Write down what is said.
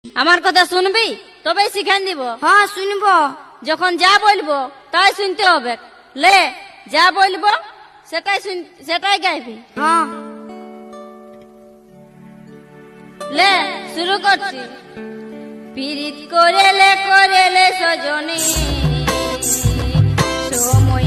আমার কথা শুনবি তবেই শিখান দিব। হ্যাঁ শুনবো। যখন যা বলবো তাই শুনতে হবে। লে, যা বলবো সেটাই গাইবি। হ্যাঁ। লে, শুরু করছি। পীড়িত করেলে সজনী সময়